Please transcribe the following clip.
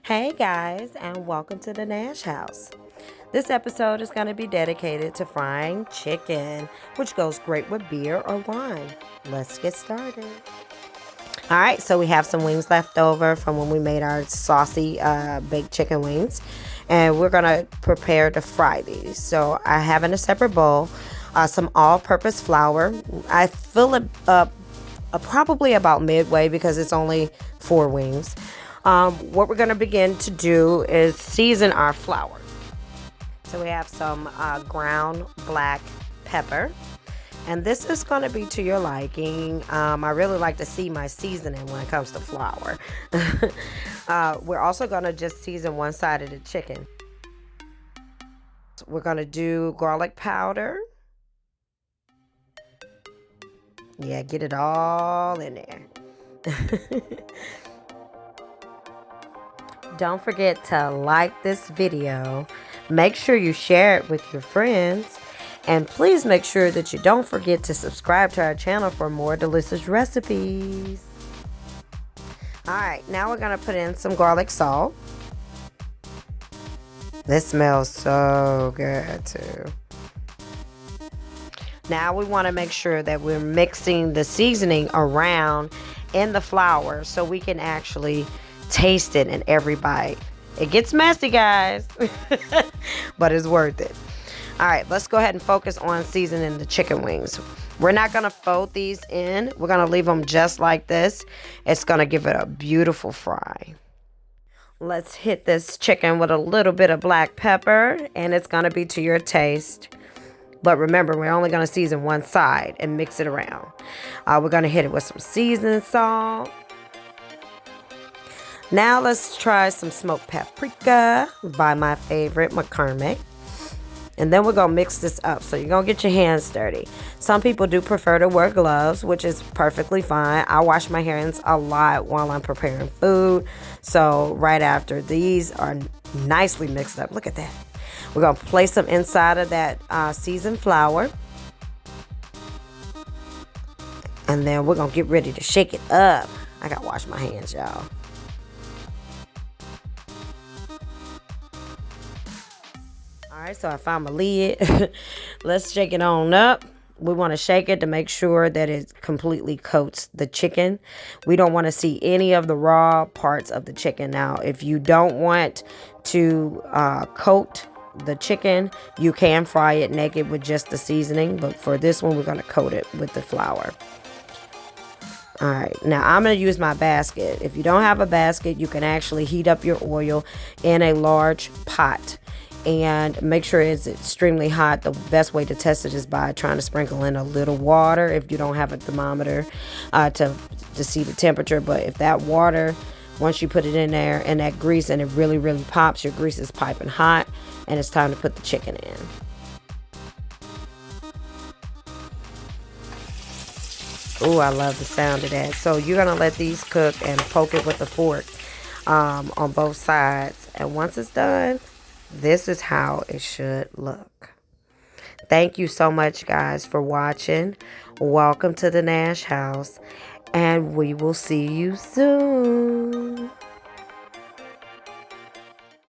Hey guys, and welcome to the Nash House. This episode is going to be dedicated to frying chicken, which goes great with beer or wine. Let's get started. All right, so we have some wings left over from when we made our saucy baked chicken wings, and we're going to prepare to fry these. So I have in a separate bowl some all-purpose flour. I fill it up probably about midway because it's only 4 wings. What we're going to begin to do is season our flour. So we have some ground black pepper. And this is going to be to your liking. I really like to see my seasoning when it comes to flour. We're also going to just season one side of the chicken. We're going to do garlic powder. Yeah, get it all in there. Don't forget to like this video. Make sure you share it with your friends. And please make sure that you don't forget to subscribe to our channel for more delicious recipes. Alright, now we're going to put in some garlic salt. This smells so good too. Now we want to make sure that we're mixing the seasoning around in the flour so we can actually taste it in every bite. It gets messy, guys, but it's worth it. All right, let's go ahead and focus on seasoning the chicken wings. We're not going to fold these in. We're going to leave them just like this. It's going to give it a beautiful fry. Let's hit this chicken with a little bit of black pepper, and it's going to be to your taste. But remember, we're only going to season one side and mix it around. We're going to hit it with some seasoning salt. Now let's try some smoked paprika by my favorite, McCormick. And then we're going to mix this up. So you're going to get your hands dirty. Some people do prefer to wear gloves, which is perfectly fine. I wash my hands a lot while I'm preparing food. So right after these are nicely mixed up. Look at that. We're going to place them inside of that seasoned flour. And then we're going to get ready to shake it up. I got to wash my hands, y'all. Alright, so I found my lid. Let's shake it on up. We want to shake it to make sure that it completely coats the chicken. We don't want to see any of the raw parts of the chicken. Now, if you don't want to coat the chicken, you can fry it naked with just the seasoning. But for this one, we're going to coat it with the flour. Alright, now I'm going to use my basket. If you don't have a basket, you can actually heat up your oil in a large pot. And make sure it's extremely hot. The best way to test it is by trying to sprinkle in a little water if you don't have a thermometer to see the temperature. But if that water, once you put it in there and that grease and it really, really pops, your grease is piping hot and it's time to put the chicken in. Ooh, I love the sound of that. So you're going to let these cook and poke it with a fork on both sides. And once it's done, this is how it should look. Thank you so much, guys, for watching. Welcome to the Nash House, and we will see you soon.